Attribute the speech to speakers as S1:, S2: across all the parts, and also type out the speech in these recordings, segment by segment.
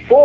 S1: 100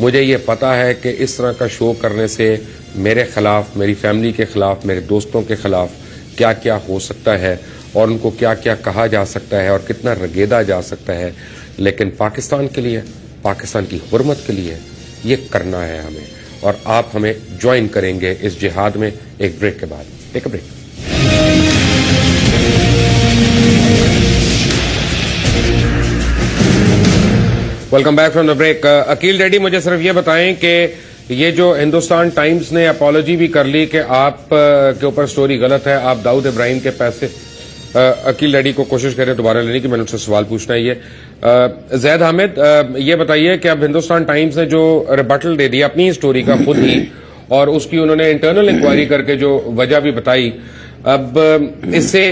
S2: مجھے یہ پتا ہے کہ اس طرح کا شو کرنے سے میرے خلاف، میری فیملی کے خلاف، میرے دوستوں کے خلاف کیا کیا ہو سکتا ہے اور ان کو کیا کیا کہا جا سکتا ہے اور کتنا رگیدا جا سکتا ہے، لیکن پاکستان کے لیے، پاکستان کی حرمت کے لیے یہ کرنا ہے ہمیں، اور آپ ہمیں جوائن کریں گے اس جہاد میں ایک بریک کے بعد۔ ایک break. Welcome back from the break. Aqeel daddy, مجھے صرف یہ بتائیں کہ یہ جو ہندوستان ٹائمز نے اپالوجی بھی کر لی کہ آپ کے اوپر سٹوری غلط ہے، آپ داؤد ابراہیم کے پیسے، عقیل ڈیڈی کو کوشش کریں دوبارہ لینے کی، میں نے ان سے سوال پوچھنا ہے یہ۔ زید حامد، یہ بتائیے کہ اب ہندوستان ٹائمز نے جو ریبٹل دے دیا اپنی سٹوری کا خود ہی، اور اس کی انہوں نے انٹرنل انکوائری کر کے جو وجہ بھی بتائی، اب اس سے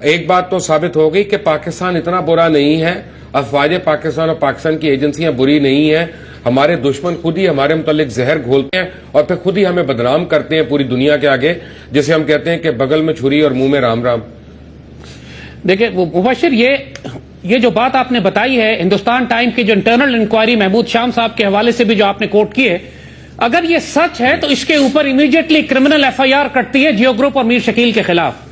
S2: ایک بات تو ثابت ہو گئی کہ پاکستان اتنا برا نہیں ہے، افواج پاکستان اور پاکستان کی ایجنسیاں بری نہیں ہیں، ہمارے دشمن خود ہی ہمارے متعلق زہر گھولتے ہیں اور پھر خود ہی ہمیں بدنام کرتے ہیں پوری دنیا کے آگے، جسے ہم کہتے ہیں کہ بغل میں چھری اور منہ میں رام رام۔
S3: دیکھیں مبشر، یہ جو بات آپ نے بتائی ہے ہندوستان ٹائم کی جو انٹرنل انکوائری محمود شام صاحب کے حوالے سے بھی جو آپ نے کوٹ کی ہے، اگر یہ سچ ہے تو اس کے اوپر immediately criminal F I R کٹتی ہے جیو گروپ اور میر شکیل کے خلاف،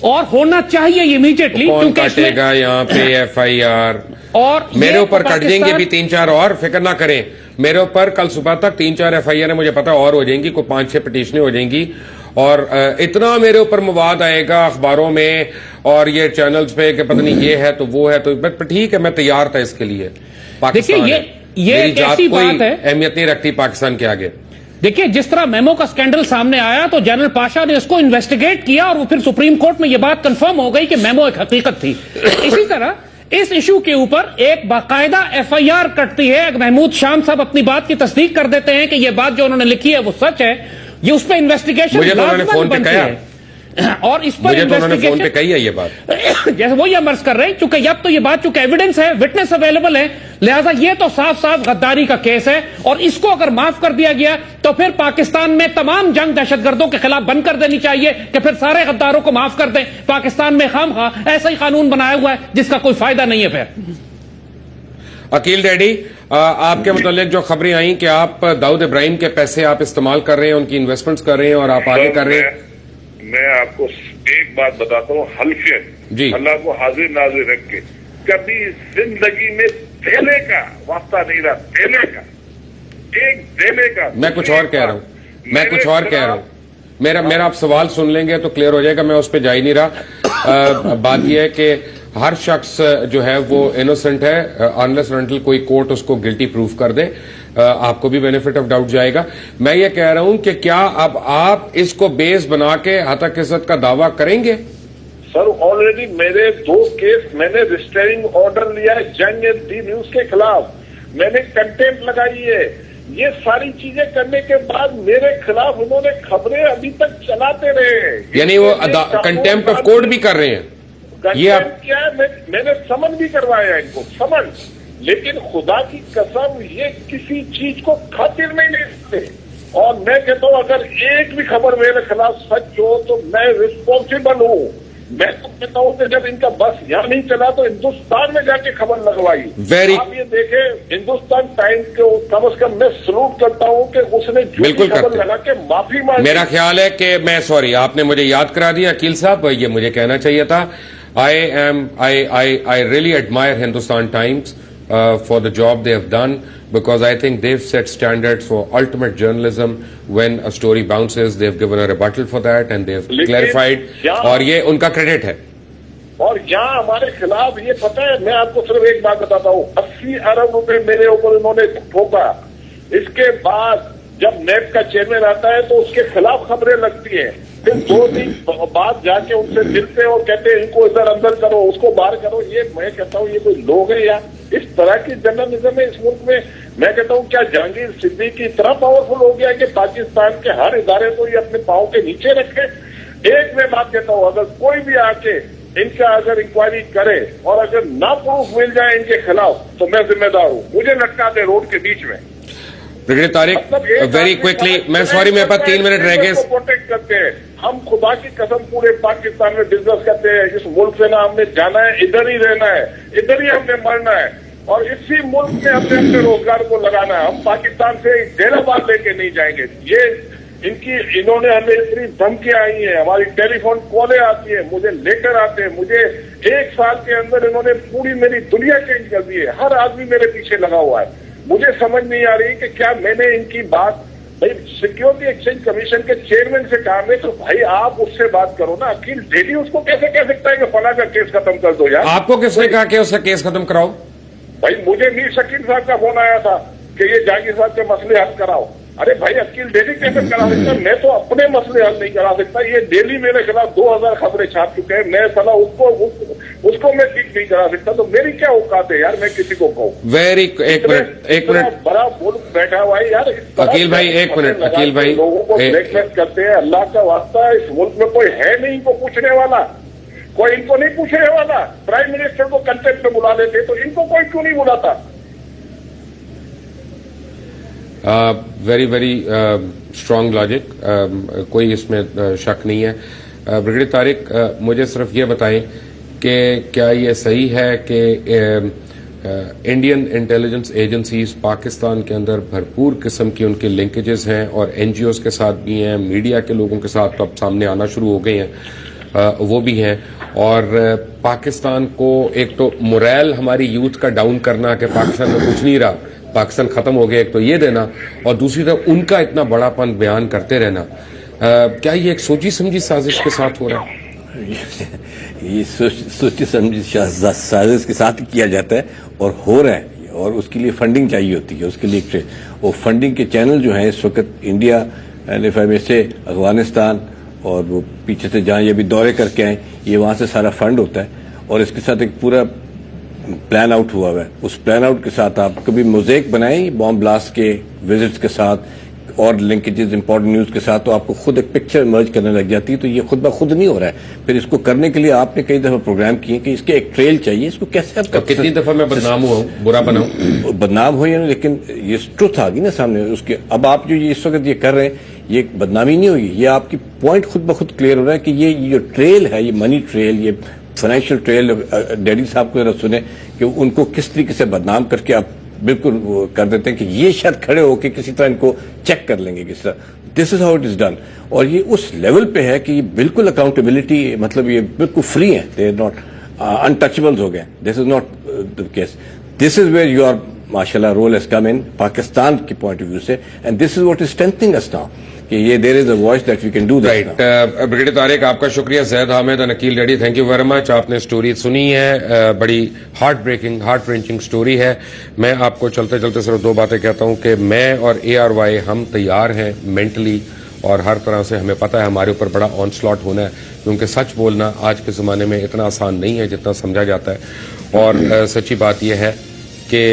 S3: اور ہونا چاہیے امیڈیٹلی،
S2: کیونکہ کٹے گا یہاں پہ ایف آئی آر؟ اور میرے اوپر کٹ دیں گے بھی 3-4 اور، فکر نہ کریں، میرے اوپر کل صبح تک 3-4 ایف آئی آر مجھے پتا اور ہو جائیں گی، کوئی 5-6 پٹیشنیں ہو جائیں گی، اور اتنا میرے اوپر مواد آئے گا اخباروں میں اور یہ چینلز پہ کہ پتہ نہیں یہ ہے تو وہ ہے، تو ٹھیک ہے، میں تیار تھا اس کے لیے۔ پاکستان میری ذات کوئی اہمیت نہیں رکھتی پاکستان کے آگے۔
S3: دیکھیے جس طرح میمو کا سکینڈل سامنے آیا تو جنرل پاشا نے اس کو انویسٹیگیٹ کیا اور وہ پھر سپریم کورٹ میں یہ بات کنفرم ہو گئی کہ میمو ایک حقیقت تھی۔ اسی طرح اس ایشو کے اوپر ایک باقاعدہ ایف آئی آر کٹتی ہے، محمود شام صاحب اپنی بات کی تصدیق کر دیتے ہیں کہ یہ بات جو انہوں نے لکھی ہے وہ سچ ہے، یہ اس پہ انویسٹیگیشن لازمن بنتی ہے، اور اس پر
S2: فون پہ کہی ہے یہ بات،
S3: جیسے وہ یہ مرض کر رہے ہیں، چونکہ اب تو یہ بات چونکہ ایویڈنس ہے، وٹنس اویلیبل ہے، لہذا یہ تو صاف صاف غداری کا کیس ہے، اور اس کو اگر معاف کر دیا گیا تو پھر پاکستان میں تمام جنگ دہشت گردوں کے خلاف بند کر دینی چاہیے کہ پھر سارے غداروں کو معاف کر دیں۔ پاکستان میں خام خواہ ایسا ہی قانون بنایا ہوا ہے جس کا کوئی فائدہ نہیں ہے۔ پھر
S2: عقیل ڈیڈی، آپ کے متعلق جو خبریں آئیں کہ آپ داؤد ابراہیم کے پیسے آپ استعمال کر رہے ہیں، ان کی انویسٹمنٹس کر رہے ہیں اور آپ آگے کر رہے ہیں،
S1: میں آپ کو ایک بات بتاتا ہوں حلفیت، اللہ کو حاضر ناظر رکھ کے، کبھی زندگی میں دینے کا واسطہ نہیں رہا، دینے کا، ایک دینے کا۔
S2: میں کچھ اور کہہ رہا ہوں، میرا آپ سوال سن لیں گے تو کلیئر ہو جائے گا، میں اس پہ جا ہی نہیں رہا۔ بات یہ ہے کہ ہر شخص جو ہے وہ انوسنٹ ہے انلیس انٹل کوئی کورٹ اس کو گلٹی پروف کر دے، آپ کو بھی بینیفٹ آف ڈاؤٹ جائے گا۔ میں یہ کہہ رہا ہوں کہ کیا اب آپ اس کو بیس بنا کے ہتک عزت کا دعویٰ کریں گے؟
S1: سر آلریڈی میرے 2 کیس میں نے ریسٹریننگ آرڈر لیا ہے جنگ دی نیوز کے خلاف، میں نے کنٹینٹ لگائی ہے، یہ ساری چیزیں کرنے کے بعد میرے خلاف انہوں نے خبریں ابھی تک چلاتے رہے،
S2: یعنی وہ کنٹیمپٹ آف کورٹ بھی کر رہے ہیں۔
S1: کیا میں نے سمن بھی کروایا ان کو، سمن، لیکن خدا کی قسم یہ کسی چیز کو خاطر نہیں لیتے، اور میں کہتا ہوں اگر ایک بھی خبر میرے خلاف سچ ہو تو میں رسپانسبل ہوں۔ میں تو کہتا ہوں کہ جب ان کا بس یہاں نہیں چلا تو ہندوستان میں جا کے خبر لگوائی۔ آپ یہ دیکھیں ہندوستان ٹائمز کو کم از کم میں سلوٹ کرتا ہوں کہ اس نے جھوٹی خبر لگا کے معافی مانگی۔
S2: میرا خیال ہے کہ سوری آپ نے مجھے یاد کرا دیا عقیل صاحب، یہ مجھے کہنا چاہیے تھا۔ I really admire Hindustan Times for the job they have done, because I think they've set standards for ultimate journalism. When a story bounces, they've given a rebuttal for that and they've clarified, اور یہ ان کا credit ہے۔
S1: اور یہاں ہمارے خلاف یہ پتہ ہے، میں آپ کو صرف ایک بات بتاتا ہوں، 80 ارب روپے میرے اوپر انہوں نے ٹھوکا، اس کے بعد جب نیب کا چیئرمین آتا ہے تو اس کے خلاف خبریں لگتی ہیں، پھر 2 دن بعد جا کے ان سے ملتے ہیں اور کہتے ہیں ان کو ادھر اندر کرو، اس کو باہر کرو۔ یہ میں کہتا ہوں یہ کوئی لوگ ہیں یا اس طرح کی جرنلزم ہے اس ملک میں؟ میں کہتا ہوں کیا جہانگیر صدیقی اتنا پاورفل ہو گیا کہ پاکستان کے ہر ادارے کو یہ اپنے پاؤں کے نیچے رکھے؟ ایک میں بات کہتا ہوں، اگر کوئی بھی آ کے ان کا اگر انکوائری کرے اور اگر نہ پروف مل جائے ان کے خلاف تو میں ذمہ دار ہوں، مجھے لٹکا دے روڈ کے بیچ میں۔
S2: برگیڈیئر طارق ویری کوئکلی، میں سوری میرے پاس 3 منٹ رہ گئے۔
S1: پروٹیکٹ کرتے ہیں ہم، خدا کی قسم پورے پاکستان میں بزنس کرتے ہیں، اس ملک سے نہ ہم نے جانا ہے، ادھر ہی رہنا ہے، ادھر ہی ہم نے مرنا ہے۔ اور اسی ملک میں ہمیں اپنے روزگار کو لگانا ہے. ہم پاکستان سے ڈیرا بار لے کے نہیں جائیں گے. انہوں نے ہمیں اتنی دھمکیاں آئی ہیں, ہماری ٹیلی فون کالیں آتی ہیں, مجھے لیٹر آتے ہیں, مجھے 1 سال کے اندر انہوں نے پوری میری دنیا چینج کر دی ہے. ہر آدمی میرے پیچھے لگا ہوا ہے. مجھے سمجھ نہیں آ رہی کہ کیا میں نے ان کی بات, بھائی سیکیورٹی ایکسچینج کمیشن کے چیئرمین سے کہا میں, تو بھائی آپ اس سے بات کرو نا. عقیل ڈیلی اس کو کیسے کہہ سکتا ہے کہ فلاں کا کیس ختم کر دو یار؟
S2: آپ کو کس نے کہا کہ اس کا کیس ختم کراؤ؟
S1: بھائی مجھے میر شکیل صاحب کا فون آیا تھا کہ یہ جہانگیر صاحب کے مسئلے حل کراؤ. ارے بھائی عقیل ڈیلی کیسے کرا سکتا؟ میں تو اپنے مسئلے حل نہیں کرا سکتا. یہ ڈیلی میرے خلاف 2000 خبریں چھاپ چکے ہیں. میں صلاح اس کو میں ٹھیک نہیں کرا سکتا. تو میری کیا اوقات ہے یار میں کسی کو کہوں؟
S2: ایک منٹ
S1: بڑا ملک بیٹھا ہوا ہے یار.
S2: عقیل بھائی ایک منٹ. عقیل بھائی
S1: لوگوں کو بلیک میل کرتے ہیں. اللہ کا واسطہ اس ملک میں کوئی ہے نہیں ان کو پوچھنے والا. کوئی ان کو نہیں پوچھنے والا. پرائم منسٹر کو کنٹیکٹ میں بلا لیتے تو ان کو کوئی کیوں نہیں بلاتا؟
S2: ویری ویری اسٹرانگ لاجک, کوئی اس میں شک نہیں ہے. بریگیڈیئر طارق, مجھے صرف یہ بتائیں کہ کیا یہ صحیح ہے کہ انڈین انٹیلیجنس ایجنسیز پاکستان کے اندر بھرپور قسم کی ان کے لنکیجز ہیں اور این جی اوز کے ساتھ بھی ہیں, میڈیا کے لوگوں کے ساتھ تو اب سامنے آنا شروع ہو گئے ہیں, وہ بھی ہیں, اور پاکستان کو ایک تو موریل ہماری یوتھ کا ڈاؤن کرنا کہ پاکستان میں کچھ نہیں رہا, پاکستان ختم ہو گیا, ایک تو یہ دینا, اور دوسری طرف ان کا اتنا بڑا پن بیان کرتے رہنا. کیا یہ ایک سوچی سمجھی سازش کے ساتھ ہو رہا ہے؟
S4: یہ سوچی سمجھی سازش کے ساتھ کیا جاتا ہے اور ہو رہا ہے, اور اس کے لیے فنڈنگ چاہیے ہوتی ہے. اس کے لیے وہ فنڈنگ کے چینل جو ہیں اس وقت انڈیا سے افغانستان اور وہ پیچھے سے جہاں یہ بھی دورے کر کے آئیں, یہ وہاں سے سارا فنڈ ہوتا ہے, اور اس کے ساتھ ایک پورا پلان آؤٹ ہوا ہے. اس پلان آؤٹ کے ساتھ آپ کبھی موزیک بنائیں بام بلاسٹ کے وزٹس کے ساتھ اور لنکیجز امپورٹنٹ نیوز کے ساتھ, تو آپ کو خود ایک پکچر ایمرج کرنے لگ جاتی ہے. تو یہ خود بخود نہیں ہو رہا ہے. پھر اس کو کرنے کے لیے آپ نے کئی دفعہ پروگرام کیے کہ اس کے ایک ٹریل چاہیے. اس کو کیسے آپ
S2: کتنی دفعہ میں بدنام ہوا ہوں, برا بناؤں,
S4: بدنام ہوئی ہے, لیکن یہ ٹروتھ آ گئی نا سامنے اس کے. اب آپ جو اس وقت یہ کر رہے ہیں یہ بدنامی نہیں ہوئی, یہ آپ کی پوائنٹ خود بخود کلیئر ہو رہا ہے کہ یہ جو ٹریل ہے, یہ منی ٹریل, یہ فائنینشیل ٹریل, ڈیڈی صاحب کو ذرا سنیں کہ ان کو کس طریقے سے بدنام کر کے آپ بالکل کر دیتے ہیں کہ یہ شاید کھڑے ہو کے کسی طرح ان کو چیک کر لیں گے کس طرح. This is how it is done, اور یہ اس لیول پہ ہے کہ یہ بالکل اکاؤنٹیبلٹی, مطلب یہ بالکل فری ہیں, دے آر ناٹ انٹچبلز ہو گئے. This is not the case. This is where your ماشاء اللہ role has come in Pakistan کی پوائنٹ آف ویو سے, and this is what is strengthening us now کہ یہ there is a voice that we can do that.
S2: Right. Brigadier Tariq آپ کا شکریہ. زید حامد اور عقیل ڈیڈی, تھینک یو ویری مچ. آپ نے اسٹوری سنی ہے, بڑی heart breaking, heart wrenching story ہے. میں آپ کو چلتے چلتے صرف 2 باتیں کہتا ہوں کہ میں اور ARY ہم تیار ہیں مینٹلی اور ہر طرح سے. ہمیں پتہ ہے ہمارے اوپر بڑا آن سلاٹ ہونا ہے, کیونکہ سچ بولنا آج کے زمانے میں اتنا آسان نہیں ہے جتنا سمجھا جاتا ہے. اور سچی بات یہ ہے کہ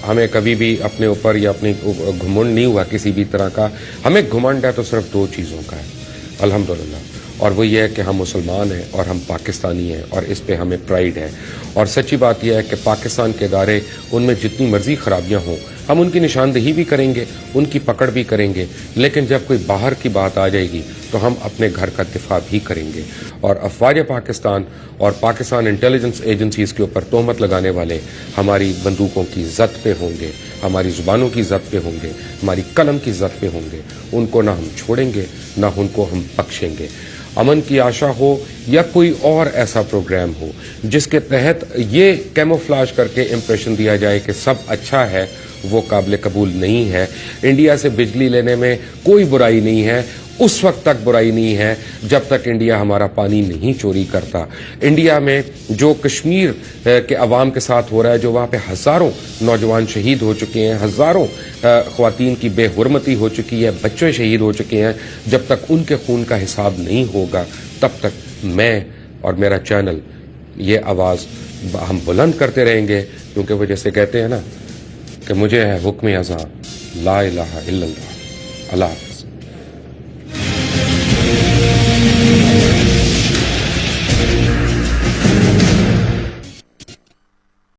S2: ہمیں کبھی بھی اپنے اوپر یا اپنی گھمنڈ نہیں ہوا کسی بھی طرح کا. ہمیں گھمنڈ ہے تو صرف 2 چیزوں کا ہے الحمدللہ, اور وہ یہ ہے کہ ہم مسلمان ہیں اور ہم پاکستانی ہیں, اور اس پہ ہمیں پرائیڈ ہے. اور سچی بات یہ ہے کہ پاکستان کے ادارے ان میں جتنی مرضی خرابیاں ہوں ہم ان کی نشاندہی بھی کریں گے, ان کی پکڑ بھی کریں گے, لیکن جب کوئی باہر کی بات آ جائے گی تو ہم اپنے گھر کا دفاع بھی کریں گے. اور افواج پاکستان اور پاکستان انٹیلیجنس ایجنسیز کے اوپر تہمت لگانے والے ہماری بندوقوں کی زد پہ ہوں گے, ہماری زبانوں کی زد پہ ہوں گے, ہماری قلم کی زد پہ ہوں گے. ان کو نہ ہم چھوڑیں گے نہ ان کو ہم بخشیں گے. امن کی آشا ہو یا کوئی اور ایسا پروگرام ہو جس کے تحت یہ کیموفلاج کر کے امپریشن دیا جائے کہ سب اچھا ہے, وہ قابل قبول نہیں ہے. انڈیا سے بجلی لینے میں کوئی برائی نہیں ہے, اس وقت تک برائی نہیں ہے جب تک انڈیا ہمارا پانی نہیں چوری کرتا. انڈیا میں جو کشمیر کے عوام کے ساتھ ہو رہا ہے, جو وہاں پہ ہزاروں نوجوان شہید ہو چکے ہیں, ہزاروں خواتین کی بے حرمتی ہو چکی ہے, بچے شہید ہو چکے ہیں, جب تک ان کے خون کا حساب نہیں ہوگا تب تک میں اور میرا چینل یہ آواز ہم بلند کرتے رہیں گے. کیونکہ وہ جیسے کہتے ہیں نا کہ مجھے ہے حکم ازاں لا الہ الا اللہ. اللہ حافظ.